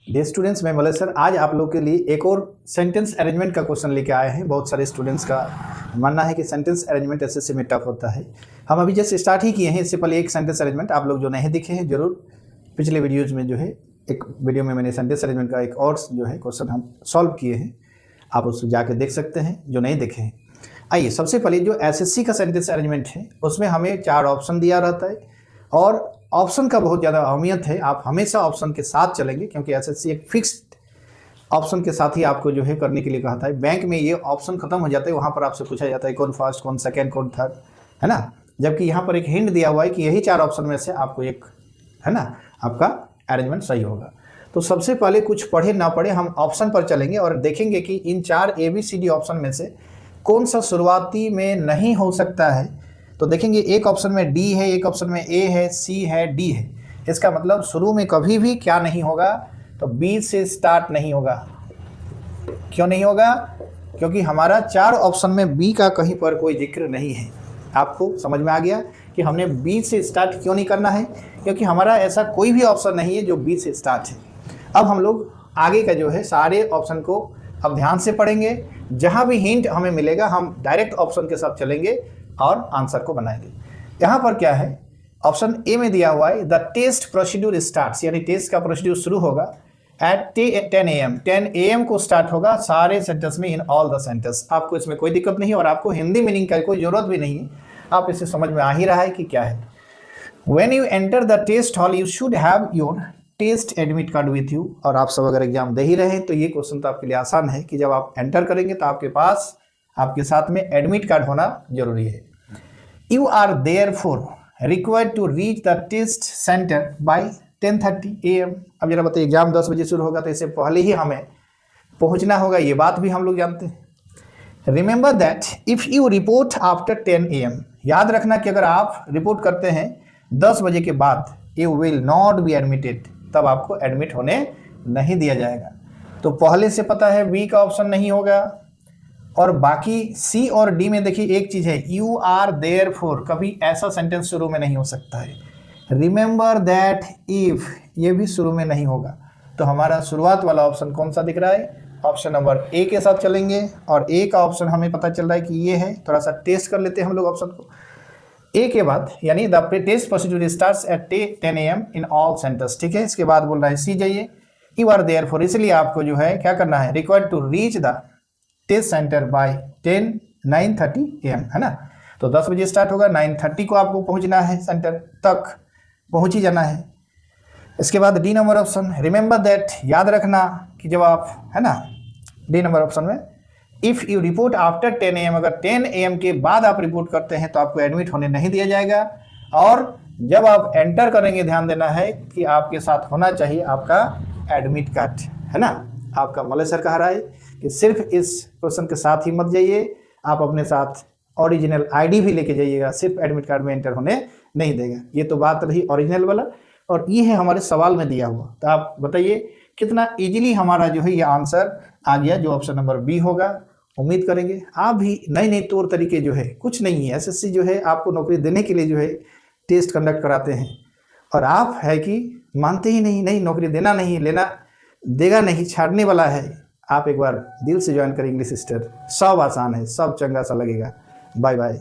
Dear students, मैं Malay sir आज आप लोग के लिए एक और सेंटेंस अरेंजमेंट का क्वेश्चन लेके आए हैं। बहुत सारे स्टूडेंट्स का मानना है कि सेंटेंस अरेंजमेंट एसएससी में टफ होता है। हम अभी जैसे स्टार्ट ही किए हैं। इससे पहले एक सेंटेंस अरेंजमेंट आप लोग जो नहीं दिखे हैं जरूर पिछले वीडियोज़ में जो है एक वीडियो में मैंने सेंटेंस अरेंजमेंट का एक और जो है क्वेश्चन हम सॉल्व किए हैं, आप उसको जाके देख सकते हैं जो नहीं देखे हैं। आइए, सबसे पहले जो एसएससी का सेंटेंस अरेंजमेंट है उसमें हमें 4 ऑप्शन दिया रहता है और ऑप्शन का बहुत ज़्यादा अहमियत है। आप हमेशा ऑप्शन के साथ चलेंगे क्योंकि एसएससी एक फिक्स्ड ऑप्शन के साथ ही आपको जो है करने के लिए कहता है। बैंक में ये ऑप्शन खत्म हो जाता है, वहाँ पर आपसे पूछा जाता है कौन फर्स्ट, कौन सेकंड, कौन थर्ड, है ना। जबकि यहाँ पर एक हिंट दिया हुआ है कि यही 4 ऑप्शन में से आपको एक, है ना, आपका अरेंजमेंट सही होगा। तो सबसे पहले कुछ पढ़े ना पढ़े हम ऑप्शन पर चलेंगे और देखेंगे कि इन 4 ABCD ऑप्शन में से कौन सा शुरुआती में नहीं हो सकता है। तो देखेंगे एक ऑप्शन में D है, एक ऑप्शन में A है, C है, D है। इसका मतलब शुरू में कभी भी क्या नहीं होगा, तो B से स्टार्ट नहीं होगा। क्यों नहीं होगा? क्योंकि हमारा 4 ऑप्शन में B का कहीं पर कोई जिक्र नहीं है। आपको समझ में आ गया कि हमने B से स्टार्ट क्यों नहीं करना है, क्योंकि हमारा ऐसा कोई भी ऑप्शन नहीं है जो B से स्टार्ट है। अब हम लोग आगे का जो है सारे ऑप्शन को अब ध्यान से पढ़ेंगे। जहाँ भी हिंट हमें मिलेगा हम डायरेक्ट ऑप्शन के साथ चलेंगे और आंसर को बनाएंगे। यहाँ पर क्या है, ऑप्शन ए में दिया हुआ है द टेस्ट प्रोसीड्यूर स्टार्ट्स, यानी टेस्ट का प्रोसीड्यूर शुरू होगा एट 10 AM। 10 AM को स्टार्ट होगा सारे सेंटेंस में, इन ऑल द सेंटेंस। आपको इसमें कोई दिक्कत नहीं है और आपको हिंदी मीनिंग का कोई जरूरत भी नहीं है, आप इसे समझ में आ ही रहा है कि क्या है। When you enter the test hall you should have your test admit card with you. और आप सब अगर एग्जाम दे ही रहे हैं तो ये क्वेश्चन तो आपके लिए आसान है कि जब आप एंटर करेंगे तो आपके पास आपके साथ में एडमिट कार्ड होना जरूरी है। You are therefore required to reach the test centre by 10:30 AM। अब जरा बताइए, एग्जाम 10 बजे शुरू होगा तो इससे पहले ही हमें पहुंचना होगा, ये बात भी हम लोग जानते हैं। Remember that if you report after 10 AM, याद रखना कि अगर आप रिपोर्ट करते हैं 10 बजे के बाद, you will not be admitted, तब आपको एडमिट होने नहीं दिया जाएगा। तो पहले से पता है बी का ऑप्शन नहीं होगा। और बाकी सी और डी में देखिए एक चीज़ है, यू आर देयरफॉर, कभी ऐसा सेंटेंस शुरू में नहीं हो सकता है। रिमेंबर दैट इफ, ये भी शुरू में नहीं होगा। तो हमारा शुरुआत वाला ऑप्शन कौन सा दिख रहा है, ऑप्शन नंबर ए के साथ चलेंगे। और ए का ऑप्शन हमें पता चल रहा है कि ये है। थोड़ा सा टेस्ट कर लेते हैं हम लोग ऑप्शन को। ए के बाद यानी the test procedure starts at 10 AM in all sentence, ठीक है। इसके बाद बोल रहा है सी जाइए, यू आर देयरफॉर, इसलिए आपको जो है क्या करना है, required to reach the test centre by 9:30 AM, है ना। तो 10 बजे स्टार्ट होगा, 9:30 को आपको पहुंचना है, सेंटर तक पहुंच ही जाना है। इसके बाद D number option, remember that, याद रखना कि जब आप, है ना, डी नंबर ऑप्शन में if you report after 10 AM, अगर 10 AM के बाद आप रिपोर्ट करते हैं तो आपको एडमिट होने नहीं दिया जाएगा। और जब आप एंटर करेंगे ध्यान देना है कि आपके साथ होना चाहिए आपका एडमिट कार्ड, है ना। आपका मलय सर कह रहा है कि सिर्फ इस क्वेश्चन के साथ ही मत जाइए, आप अपने साथ ओरिजिनल ID भी लेके जाइएगा, सिर्फ एडमिट कार्ड में एंटर होने नहीं देगा। ये तो बात रही ओरिजिनल वाला, और ये है हमारे सवाल में दिया हुआ। तो आप बताइए कितना इजीली हमारा जो है ये आंसर आ गया, जो ऑप्शन नंबर बी होगा। उम्मीद करेंगे आप भी नए नए तौर तरीके जो है, कुछ नहीं है, एसएससी जो है आपको नौकरी देने के लिए जो है टेस्ट कंडक्ट कराते हैं, और आप है कि मानते ही नहीं नौकरी देना नहीं, लेना देगा नहीं, छाड़ने वाला है। आप एक बार दिल से ज्वाइन करें इंग्लिश सिस्टर, सब आसान है, सब चंगा सा लगेगा। Bye bye.